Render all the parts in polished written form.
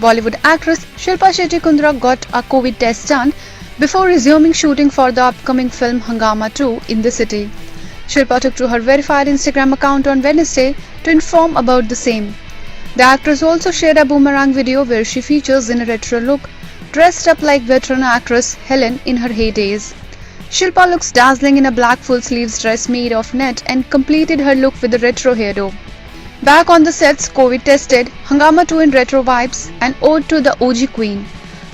Bollywood actress Shilpa Shetty Kundra got a COVID test done before resuming shooting for the upcoming film Hungama 2 in the city. Shilpa took to her verified Instagram account on Wednesday to inform about the same. The actress also shared a boomerang video where she features in a retro look, dressed up like veteran actress Helen in her heydays. Shilpa looks dazzling in a black full-sleeves dress made of net and completed her look with a retro hairdo. Back on the sets, COVID tested, Hungama 2 in retro vibes, an ode to the OG Queen.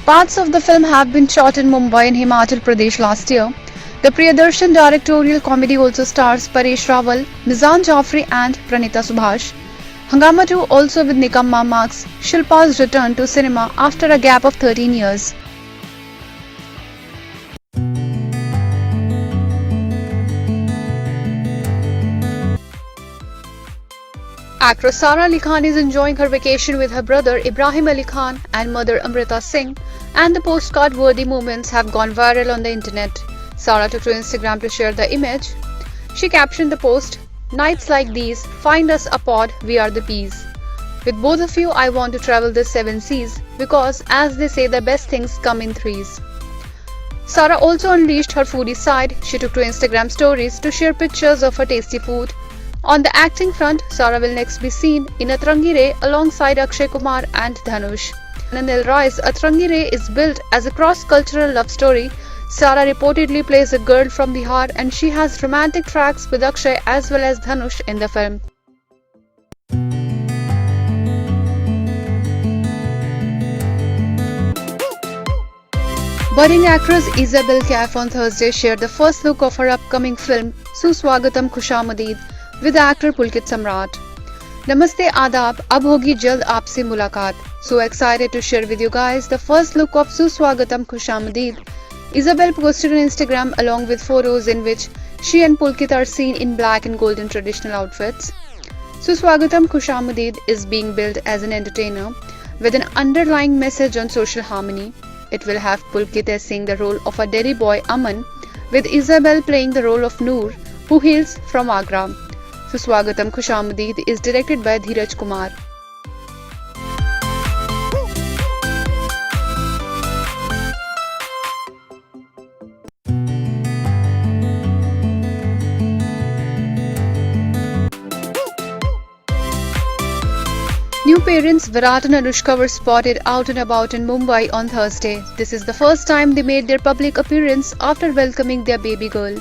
Parts of the film have been shot in Mumbai and Himachal Pradesh last year. The Priyadarshan directorial comedy also stars Paresh Rawal, Mizan Jafri and Pranita Subhash. Hungama 2 also with Nikamma marks Shilpa's return to cinema after a gap of 13 years. Actress Sara Ali Khan is enjoying her vacation with her brother Ibrahim Ali Khan and mother Amrita Singh, and the postcard-worthy moments have gone viral on the internet. Sara took to Instagram to share the image. She captioned the post, "Nights like these, find us a pod, we are the peas. With both of you, I want to travel the 7 seas because, as they say, the best things come in threes." Sara also unleashed her foodie side. She took to Instagram stories to share pictures of her tasty food. On the acting front, Sara will next be seen in Atrangi Re alongside Akshay Kumar and Dhanush. In Anil Roy's Atrangi Re is built as a cross-cultural love story. Sara reportedly plays a girl from Bihar and she has romantic tracks with Akshay as well as Dhanush in the film. Budding actress Isabel Caff on Thursday shared the first look of her upcoming film Suswagatam Khushamadid with actor Pulkit Samrat. Namaste Adab, ab hogi jald aapse mulaqat. So excited to share with you guys the first look of Suswagatam Khushamadid. Isabel posted on Instagram along with photos in which she and Pulkit are seen in black and golden traditional outfits. Suswagatam Khushamadid is being billed as an entertainer with an underlying message on social harmony. It will have Pulkit as seeing the role of a Delhi boy Aman, with Isabel playing the role of Noor, who hails from Agra. Suswagatam Khushamadid is directed by Dheeraj Kumar. New parents Virat and Anushka were spotted out and about in Mumbai on Thursday. This is the first time they made their public appearance after welcoming their baby girl.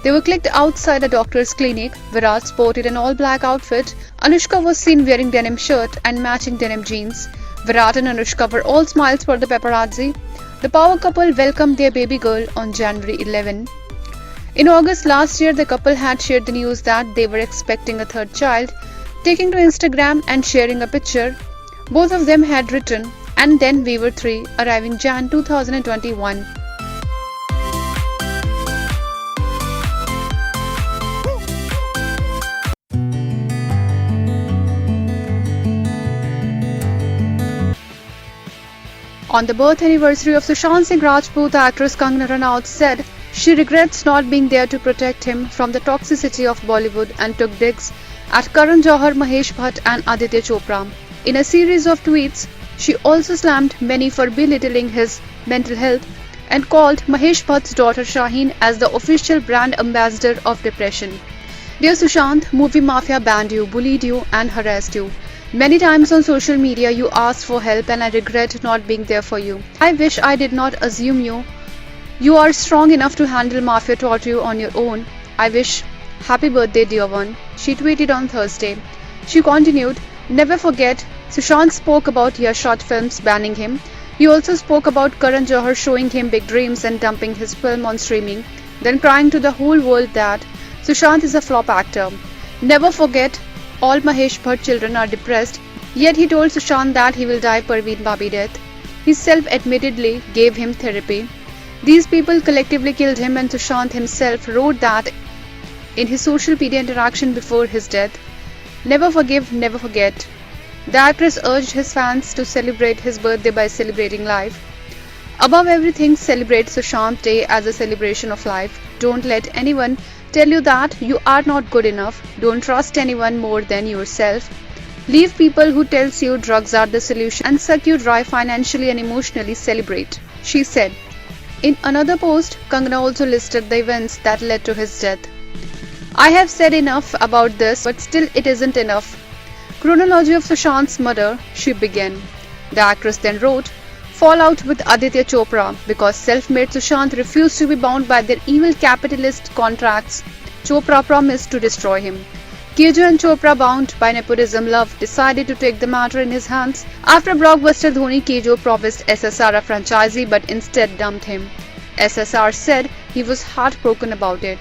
They were clicked outside a doctor's clinic. Virat sported an all-black outfit. Anushka was seen wearing denim shirt and matching denim jeans. Virat and Anushka were all smiles for the paparazzi. The power couple welcomed their baby girl on January 11. In August last year, the couple had shared the news that they were expecting a third child. Taking to Instagram and sharing a picture, both of them had written, "And then we were 3, arriving Jan 2021. On the birth anniversary of Sushant Singh Rajput, actress Kangana Ranaut said she regrets not being there to protect him from the toxicity of Bollywood and took digs at Karan Johar, Mahesh Bhatt and Aditya Chopra. In a series of tweets, she also slammed many for belittling his mental health and called Mahesh Bhatt's daughter Shaheen as the official brand ambassador of depression. "Dear Sushant, movie mafia banned you, bullied you and harassed you. Many times on social media you asked for help and I regret not being there for you. I wish I did not assume you. You are strong enough to handle mafia torture on your own. I wish happy birthday, dear one," she tweeted on Thursday. She continued, "Never forget, Sushant spoke about Yash short films banning him. He also spoke about Karan Johar showing him big dreams and dumping his film on streaming, then crying to the whole world that Sushant is a flop actor. Never forget, all Mahesh Bhatt children are depressed, yet he told Sushant that he will die Parveen Babi death. He self-admittedly gave him therapy. These people collectively killed him and Sushant himself wrote that in his social media interaction before his death. Never forgive, never forget." The actress urged his fans to celebrate his birthday by celebrating life. Above everything, celebrate Sushant Day as a celebration of life. Don't let anyone tell you that you are not good enough. Don't trust anyone more than yourself. Leave people who tells you drugs are the solution and suck you dry financially and emotionally. Celebrate, she said. In another post, Kangana also listed the events that led to his death. I have said enough about this, but still it isn't enough. Chronology of Sushant's murder, she began. The actress then wrote, fallout with Aditya Chopra because self-made Sushant refused to be bound by their evil capitalist contracts. Chopra promised to destroy him. Kejo and Chopra, bound by nepotism love, decided to take the matter in his hands. After blockbuster Dhoni, Kejo promised SSR a franchisee but instead dumped him. SSR said he was heartbroken about it.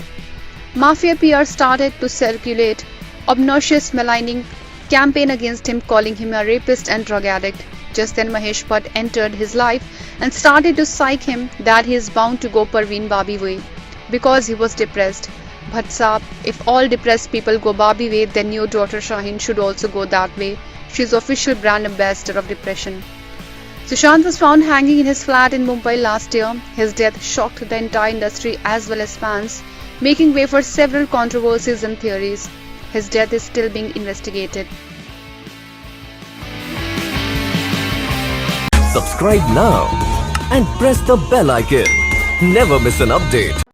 Mafia PR started to circulate obnoxious maligning campaign against him, calling him a rapist and drug addict. Just then Mahesh Bhatt entered his life and started to psych him that he is bound to go Parveen Babi way because he was depressed. Bhatt saab, if all depressed people go Babi way, then your daughter Shaheen should also go that way. She is official brand ambassador of depression. Sushant was found hanging in his flat in Mumbai last year. His death shocked the entire industry as well as fans, making way for several controversies and theories. His death is still being investigated. Subscribe now and press the bell icon. Never miss an update.